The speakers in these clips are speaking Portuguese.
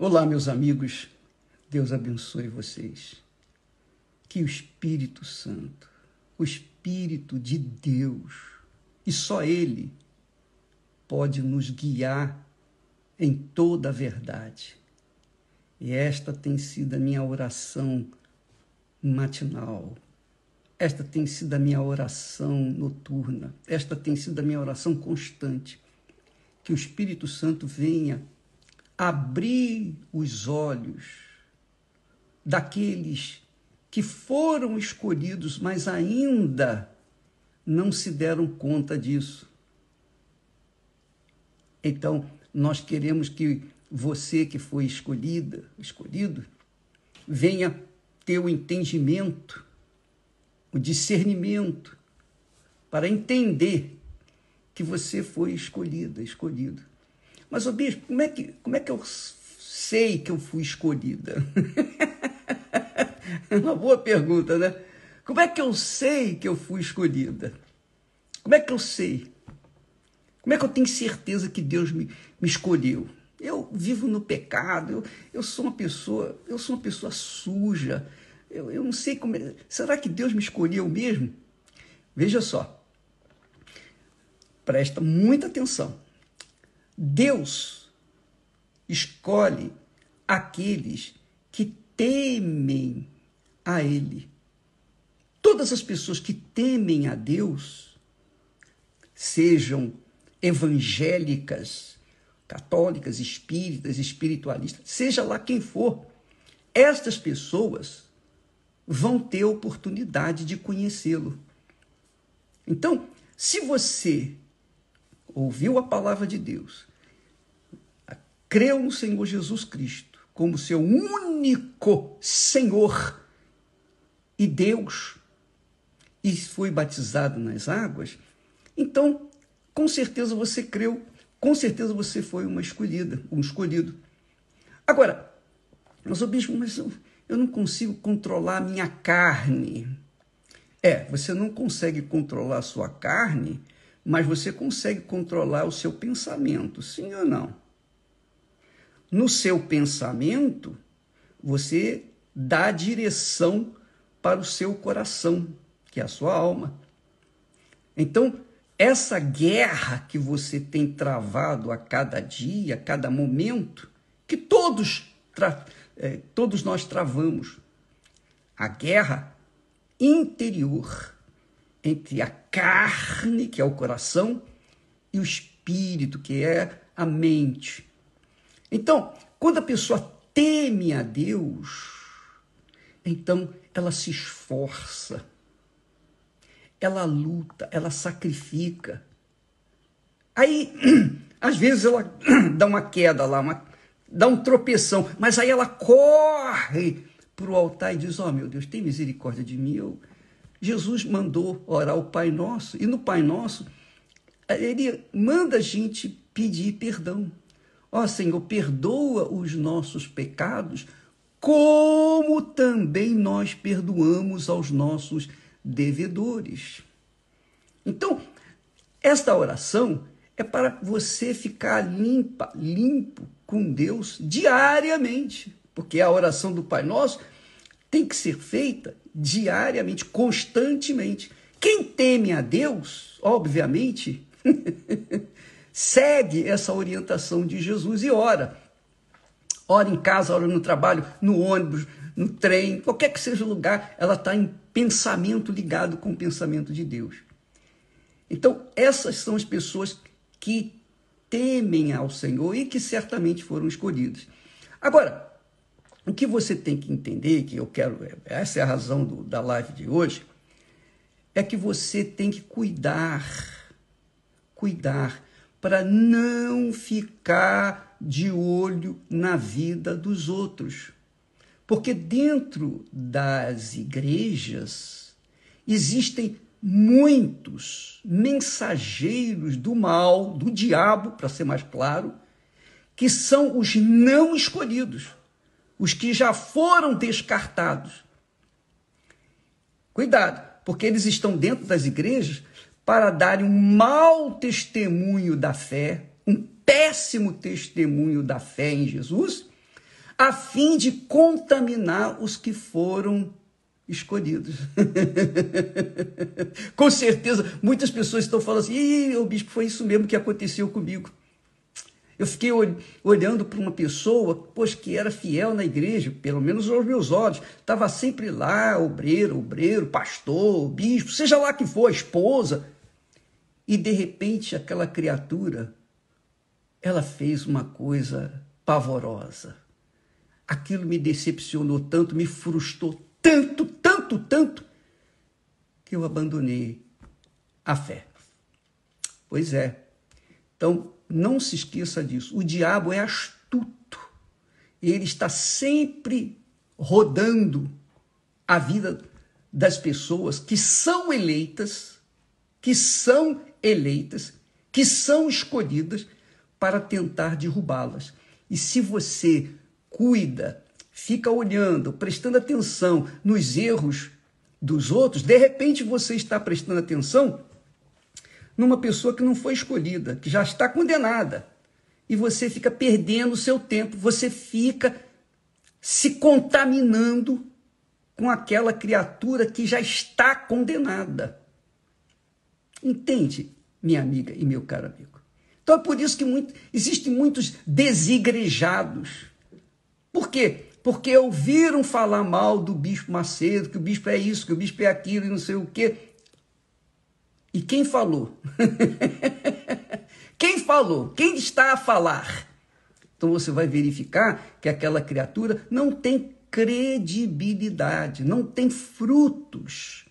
Olá, meus amigos, Deus abençoe vocês. Que o Espírito Santo, o Espírito de Deus, e só Ele pode nos guiar em toda a verdade. E esta tem sido a minha oração matinal. Esta tem sido a minha oração noturna. Esta tem sido a minha oração constante. Que o Espírito Santo venha abrir os olhos daqueles que foram escolhidos, mas ainda não se deram conta disso. Então, nós queremos que você que foi escolhido, venha ter o entendimento, o discernimento, para entender que você foi escolhido. Mas, bispo, como é que eu sei que eu fui escolhida? É uma boa pergunta, né? Como é que eu sei que eu fui escolhida? Como é que eu sei? Como é que eu tenho certeza que Deus me escolheu? Eu vivo no pecado, eu sou uma pessoa suja, eu não sei como é. Será que Deus me escolheu mesmo? Veja só, presta muita atenção. Deus escolhe aqueles que temem a Ele. Todas as pessoas que temem a Deus, sejam evangélicas, católicas, espíritas, espiritualistas, seja lá quem for, estas pessoas vão ter oportunidade de conhecê-lo. Então, se você ouviu a palavra de Deus, creu no Senhor Jesus Cristo como seu único Senhor e Deus, e foi batizado nas águas, então, com certeza você creu, com certeza você foi um escolhido. Agora, mas eu não consigo controlar a minha carne. Você não consegue controlar a sua carne, mas você consegue controlar o seu pensamento, sim ou não? No seu pensamento, você dá direção para o seu coração, que é a sua alma. Então, essa guerra que você tem travado a cada dia, a cada momento, que todos nós travamos, a guerra interior entre a carne, que é o coração, e o espírito, que é a mente. Então, quando a pessoa teme a Deus, então ela se esforça, ela luta, ela sacrifica. Aí, às vezes, ela dá uma queda lá, dá um tropeção, mas aí ela corre para o altar e diz: meu Deus, tem misericórdia de mim. Jesus mandou orar o Pai Nosso, e no Pai Nosso, ele manda a gente pedir perdão. Senhor, perdoa os nossos pecados, como também nós perdoamos aos nossos devedores. Então, esta oração é para você ficar limpo com Deus diariamente, porque a oração do Pai Nosso tem que ser feita diariamente, constantemente. Quem teme a Deus, obviamente, segue essa orientação de Jesus e ora. Ora em casa, ora no trabalho, no ônibus, no trem, qualquer que seja o lugar, ela está em pensamento ligado com o pensamento de Deus. Então, essas são as pessoas que temem ao Senhor e que certamente foram escolhidas. Agora, o que você tem que entender, essa é a razão da live de hoje, é que você tem que cuidar para não ficar de olho na vida dos outros. Porque dentro das igrejas existem muitos mensageiros do mal, do diabo, para ser mais claro, que são os não escolhidos, os que já foram descartados. Cuidado, porque eles estão dentro das igrejas para darem um mau testemunho da fé, um péssimo testemunho da fé em Jesus, a fim de contaminar os que foram escolhidos. Com certeza, muitas pessoas estão falando assim, o bispo, foi isso mesmo que aconteceu comigo. Eu fiquei olhando para uma pessoa, pois, que era fiel na igreja, pelo menos aos meus olhos, estava sempre lá, obreiro, pastor, bispo, seja lá que for, esposa, e de repente aquela criatura, ela fez uma coisa pavorosa. Aquilo me decepcionou tanto, me frustrou tanto, que eu abandonei a fé. Pois é. Então, não se esqueça disso. O diabo é astuto. Ele está sempre rodando a vida das pessoas que são eleitas, que são escolhidas para tentar derrubá-las. E se você cuida, fica olhando, prestando atenção nos erros dos outros, de repente você está prestando atenção numa pessoa que não foi escolhida, que já está condenada. E você fica perdendo o seu tempo, você fica se contaminando com aquela criatura que já está condenada. Entende, minha amiga e meu caro amigo? Então é por isso que existem muitos desigrejados. Por quê? Porque ouviram falar mal do bispo Macedo, que o bispo é isso, que o bispo é aquilo e não sei o quê. E quem falou? Quem falou? Quem está a falar? Então você vai verificar que aquela criatura não tem credibilidade, não tem frutos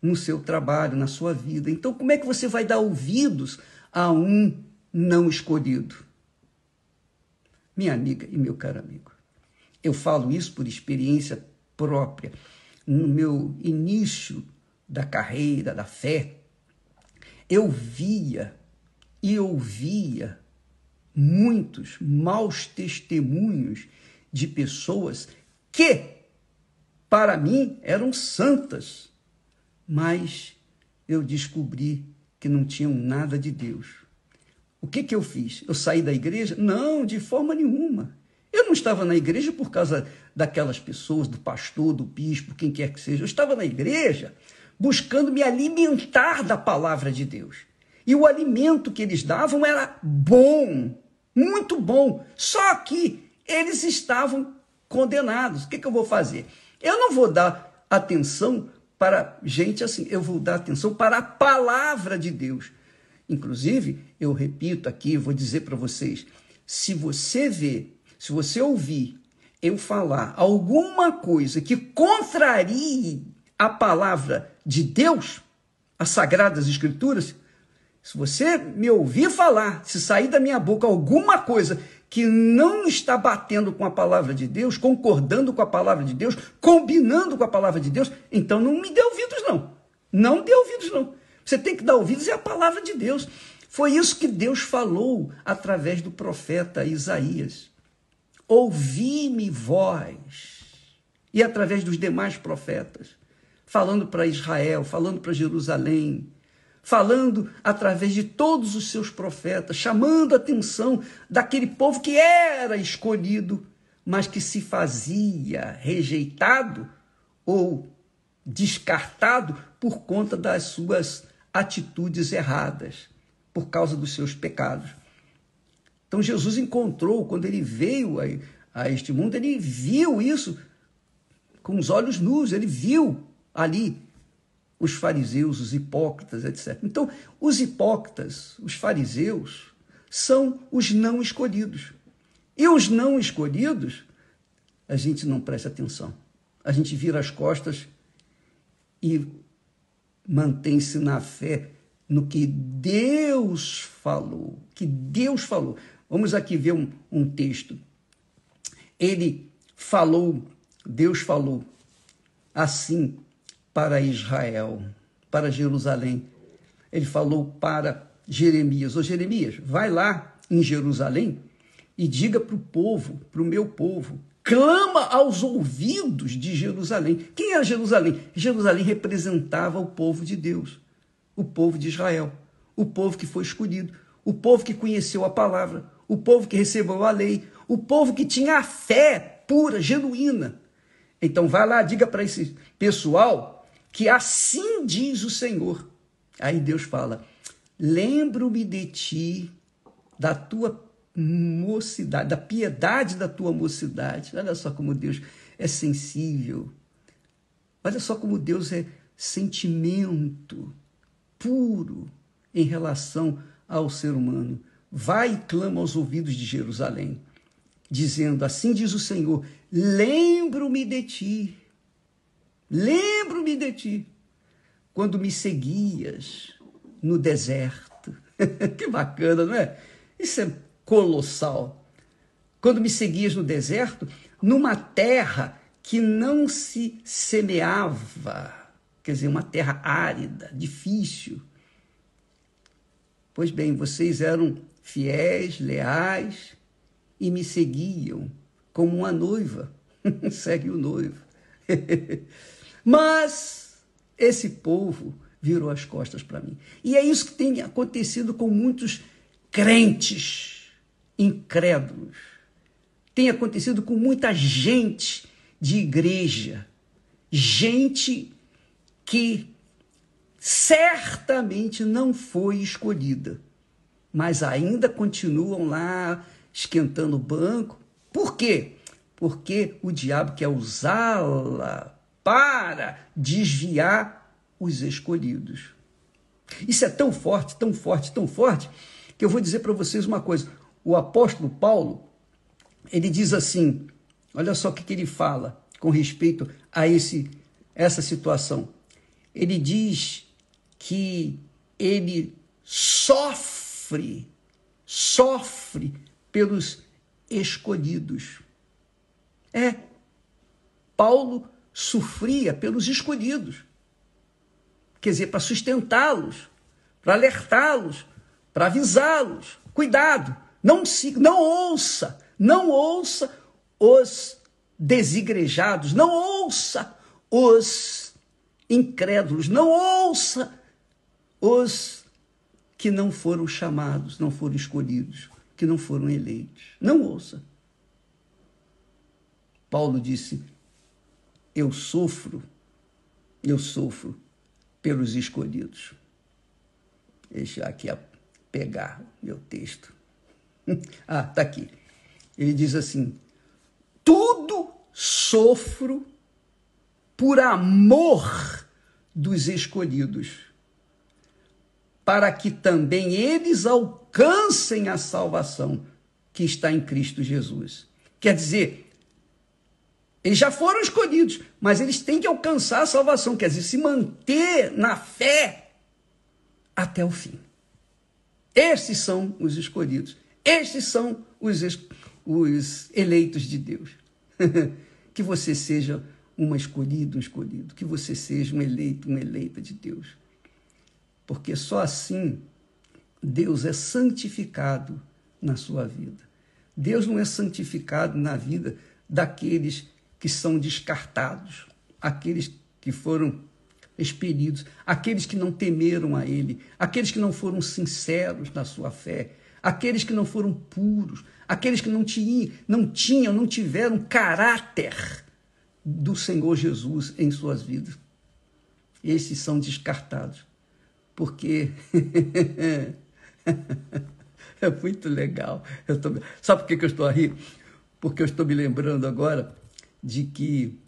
no seu trabalho, na sua vida. Então como é que você vai dar ouvidos a um não escolhido? Minha amiga e meu caro amigo, eu falo isso por experiência própria. No meu início da carreira, da fé, eu via e ouvia muitos maus testemunhos de pessoas que, para mim, eram santas, mas eu descobri que não tinham nada de Deus. O que eu fiz? Eu saí da igreja? Não, de forma nenhuma. Eu não estava na igreja por causa daquelas pessoas, do pastor, do bispo, quem quer que seja. Eu estava na igreja buscando me alimentar da palavra de Deus. E o alimento que eles davam era bom, muito bom. Só que eles estavam condenados. O que eu vou fazer? Eu não vou dar atenção para gente assim, eu vou dar atenção para a palavra de Deus. Inclusive, eu repito aqui, vou dizer para vocês, se você ouvir eu falar alguma coisa que contrarie a palavra de Deus, as Sagradas Escrituras, se você me ouvir falar, se sair da minha boca alguma coisa que não está batendo com a palavra de Deus, concordando com a palavra de Deus, combinando com a palavra de Deus, então não me dê ouvidos, não. Não dê ouvidos, não. Você tem que dar ouvidos à palavra de Deus. Foi isso que Deus falou através do profeta Isaías. Ouvi-me vós, e através dos demais profetas, falando para Israel, falando para Jerusalém, falando através de todos os seus profetas, chamando a atenção daquele povo que era escolhido, mas que se fazia rejeitado ou descartado por conta das suas atitudes erradas, por causa dos seus pecados. Então Jesus encontrou, quando ele veio a este mundo, ele viu isso com os olhos nus, ele viu ali os fariseus, os hipócritas, etc. Então, os hipócritas, os fariseus, são os não escolhidos. E os não escolhidos, a gente não presta atenção. A gente vira as costas e mantém-se na fé no que Deus falou. Que Deus falou. Vamos aqui ver um texto. Deus falou assim para Israel, para Jerusalém. Ele falou para Jeremias: ô Jeremias, vai lá em Jerusalém e diga para o povo, para o meu povo, clama aos ouvidos de Jerusalém. Quem era Jerusalém? Jerusalém representava o povo de Deus, o povo de Israel, o povo que foi escolhido, o povo que conheceu a palavra, o povo que recebeu a lei, o povo que tinha a fé pura, genuína. Então vai lá, diga para esse pessoal que assim diz o Senhor. Aí Deus fala, lembro-me de ti, da tua mocidade, da piedade da tua mocidade. Olha só como Deus é sensível. Olha só como Deus é sentimento puro em relação ao ser humano. Vai e clama aos ouvidos de Jerusalém, dizendo, assim diz o Senhor, lembro-me de ti, quando me seguias no deserto. Que bacana, não é? Isso é colossal. Quando me seguias no deserto, numa terra que não se semeava, quer dizer, uma terra árida, difícil. Pois bem, vocês eram fiéis, leais e me seguiam como uma noiva segue o noivo. Mas esse povo virou as costas para mim. E é isso que tem acontecido com muitos crentes incrédulos. Tem acontecido com muita gente de igreja, gente que certamente não foi escolhida, mas ainda continuam lá esquentando o banco. Por quê? Porque o diabo quer usá-la para desviar os escolhidos. Isso é tão forte, tão forte, tão forte, que eu vou dizer para vocês uma coisa. O apóstolo Paulo, ele diz assim, olha só o que ele fala com respeito a essa situação. Ele diz que ele sofre pelos escolhidos. Paulo sofria pelos escolhidos. Quer dizer, para sustentá-los, para alertá-los, para avisá-los. Cuidado, não ouça os desigrejados, não ouça os incrédulos, não ouça os que não foram chamados, não foram escolhidos, que não foram eleitos. Não ouça. Paulo disse, eu sofro pelos escolhidos. Deixa aqui pegar meu texto. Tá aqui. Ele diz assim, tudo sofro por amor dos escolhidos, para que também eles alcancem a salvação que está em Cristo Jesus. Quer dizer, eles já foram escolhidos, mas eles têm que alcançar a salvação, quer dizer, se manter na fé até o fim. Estes são os escolhidos, estes são os eleitos de Deus. Que você seja uma escolhida, um escolhido, que você seja um eleito, uma eleita de Deus. Porque só assim Deus é santificado na sua vida. Deus não é santificado na vida daqueles que são descartados, aqueles que foram expelidos, aqueles que não temeram a Ele, aqueles que não foram sinceros na sua fé, aqueles que não foram puros, aqueles que não tiveram caráter do Senhor Jesus em suas vidas. Esses são descartados, porque é muito legal. Sabe por que eu estou a rir? Porque eu estou me lembrando agora de que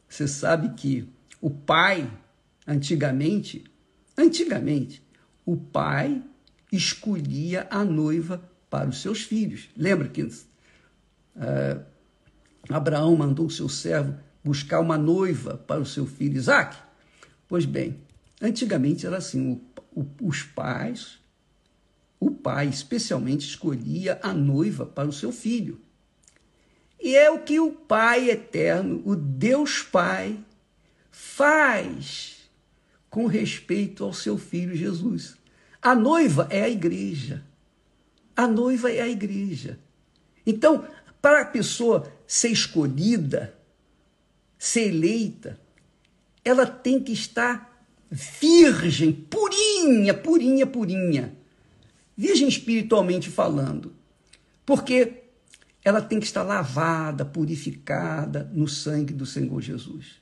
você sabe que o pai, antigamente, o pai escolhia a noiva para os seus filhos. Lembra que Abraão mandou o seu servo buscar uma noiva para o seu filho Isaque? Pois bem, antigamente era assim, o pai especialmente escolhia a noiva para o seu filho. E é o que o Pai eterno, o Deus Pai, faz com respeito ao seu Filho Jesus. A noiva é a igreja. A noiva é a igreja. Então, para a pessoa ser escolhida, ser eleita, ela tem que estar virgem, purinha. Virgem espiritualmente falando. Porque ela tem que estar lavada, purificada no sangue do Senhor Jesus.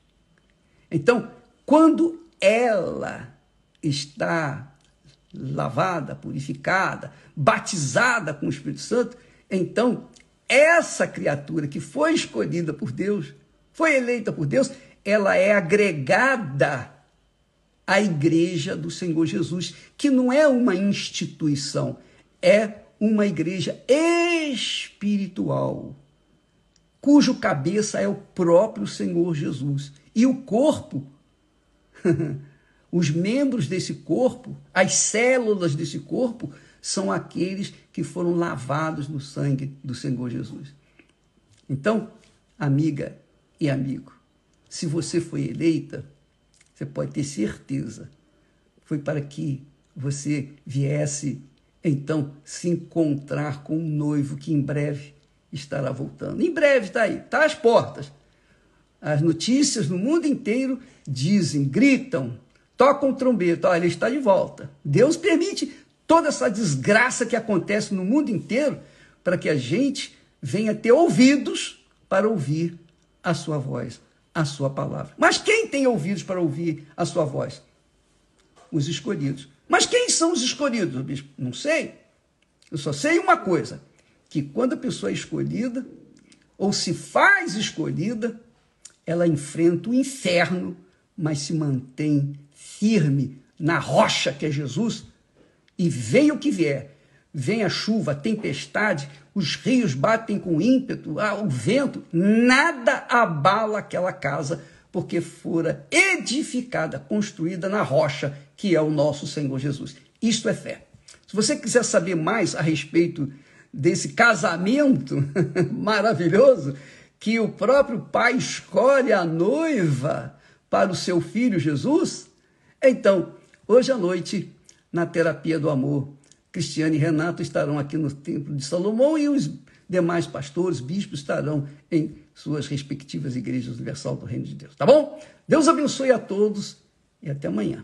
Então, quando ela está lavada, purificada, batizada com o Espírito Santo, então essa criatura que foi escolhida por Deus, foi eleita por Deus, ela é agregada à igreja do Senhor Jesus, que não é uma instituição, é uma igreja espiritual, cujo cabeça é o próprio Senhor Jesus. E o corpo, os membros desse corpo, as células desse corpo, são aqueles que foram lavados no sangue do Senhor Jesus. Então, amiga e amigo, se você foi eleita, você pode ter certeza, foi para que você viesse, então, se encontrar com um noivo que em breve estará voltando. Em breve está aí, está às portas. As notícias no mundo inteiro dizem, gritam, tocam trombeta, olha, ele está de volta. Deus permite toda essa desgraça que acontece no mundo inteiro para que a gente venha ter ouvidos para ouvir a sua voz, a sua palavra. Mas quem tem ouvidos para ouvir a sua voz? Os escolhidos. Mas quem são os escolhidos, bispo? Não sei. Eu só sei uma coisa, que quando a pessoa é escolhida, ou se faz escolhida, ela enfrenta o inferno, mas se mantém firme na rocha que é Jesus, e venha o que vier, vem a chuva, a tempestade, os rios batem com ímpeto, o vento, nada abala aquela casa, porque fora edificada, construída na rocha, que é o nosso Senhor Jesus. Isto é fé. Se você quiser saber mais a respeito desse casamento maravilhoso, que o próprio Pai escolhe a noiva para o seu Filho Jesus, então, hoje à noite, na Terapia do Amor, Cristiane e Renato estarão aqui no Templo de Salomão e os demais pastores, bispos estarão em suas respectivas igrejas universal do Reino de Deus. Tá bom? Deus abençoe a todos e até amanhã.